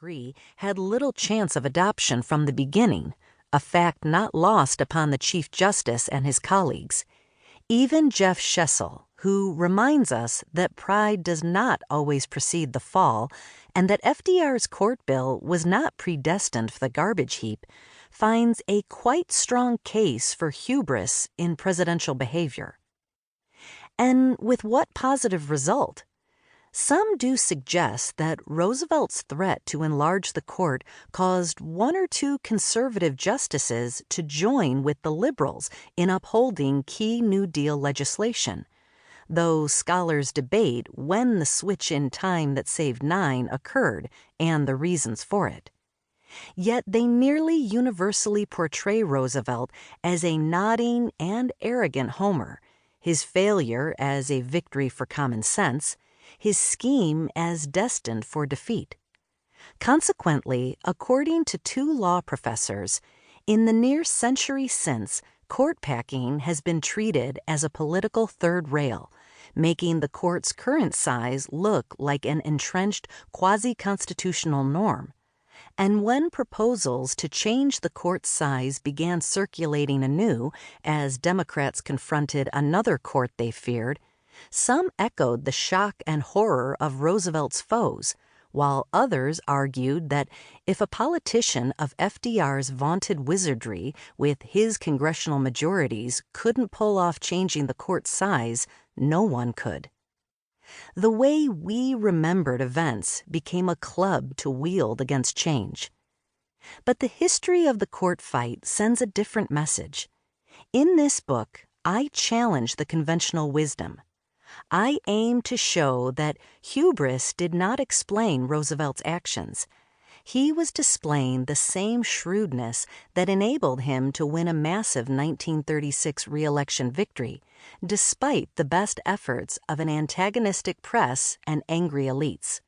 agree, had little chance of adoption from the beginning, a fact not lost upon the Chief Justice and his colleagues. Even Jeff Schessel, who reminds us that pride does not always precede the fall and that FDR's court bill was not predestined for the garbage heap, finds a quite strong case for hubris in presidential behavior. And with what positive result? Some do suggest that Roosevelt's threat to enlarge the court caused one or two conservative justices to join with the liberals in upholding key New Deal legislation, though scholars debate when the switch in time that saved 9 occurred and the reasons for it. Yet they nearly universally portray Roosevelt as a nodding and arrogant homer, his failure as a victory for common sense, his scheme as destined for defeat. Consequently, according to 2 law professors, in the near century since, court packing has been treated as a political third rail, making the court's current size look like an entrenched quasi-constitutional norm. And when proposals to change the court's size began circulating anew as Democrats confronted another court they feared, some echoed the shock and horror of Roosevelt's foes, while others argued that if a politician of FDR's vaunted wizardry with his congressional majorities couldn't pull off changing the court's size, no one could. The way we remembered events became a club to wield against change. But the history of the court fight sends a different message. In this book, I challenge the conventional wisdom. I aim to show that hubris did not explain Roosevelt's actions. He was displaying the same shrewdness that enabled him to win a massive 1936 re-election victory, despite the best efforts of an antagonistic press and angry elites.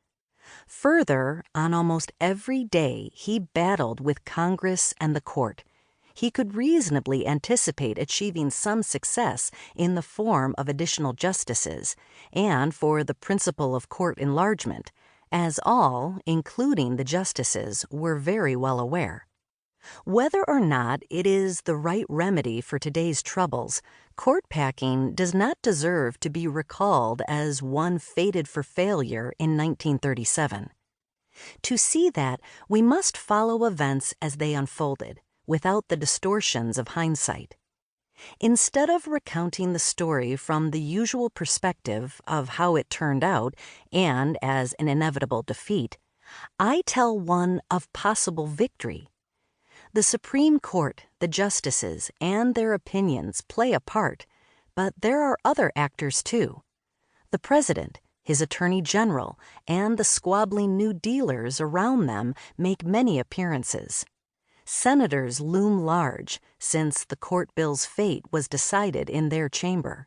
Further, on almost every day he battled with Congress and the court. He could reasonably anticipate achieving some success in the form of additional justices and for the principle of court enlargement, as all, including the justices, were very well aware. Whether or not it is the right remedy for today's troubles, court packing does not deserve to be recalled as one fated for failure in 1937. To see that, we must follow events as they unfolded, without the distortions of hindsight. Instead of recounting the story from the usual perspective of how it turned out and as an inevitable defeat, I tell one of possible victory. The Supreme Court, the justices, and their opinions play a part, but there are other actors too. The President, his Attorney General, and the squabbling New Dealers around them make many appearances. Senators loom large, since the court bill's fate was decided in their chamber.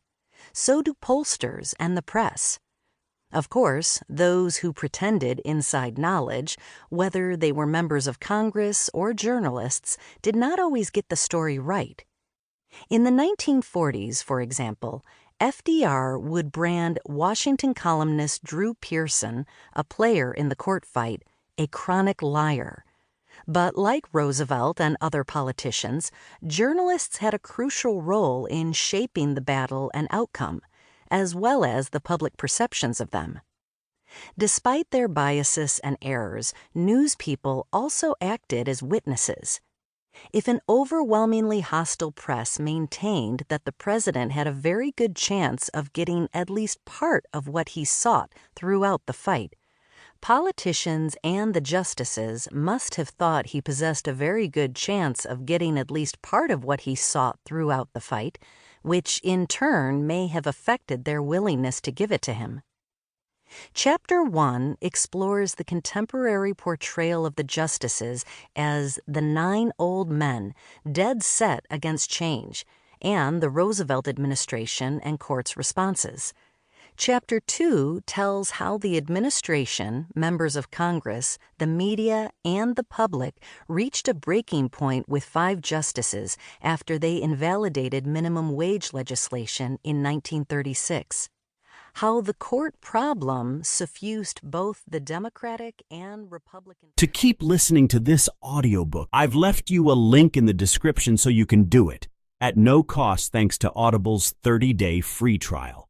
So do pollsters and the press. Of course, those who pretended inside knowledge, whether they were members of Congress or journalists, did not always get the story right. In the 1940s, for example, FDR would brand Washington columnist Drew Pearson, a player in the court fight, a chronic liar. But like Roosevelt and other politicians, journalists had a crucial role in shaping the battle and outcome, as well as the public perceptions of them. Despite their biases and errors, news people also acted as witnesses. If an overwhelmingly hostile press maintained that the president had a very good chance of getting at least part of what he sought throughout the fight, politicians and the justices must have thought he possessed a very good chance of getting at least part of what he sought throughout the fight, which in turn may have affected their willingness to give it to him. Chapter 1 explores the contemporary portrayal of the justices as the 9 old men dead set against change, and the Roosevelt administration and court's responses. Chapter 2 tells how the administration, members of Congress, the media, and the public reached a breaking point with 5 justices after they invalidated minimum wage legislation in 1936. how the court problem suffused both the Democratic and Republican. To keep listening to this audiobook, I've left you a link in the description so you can do it at no cost thanks to Audible's 30-day free trial.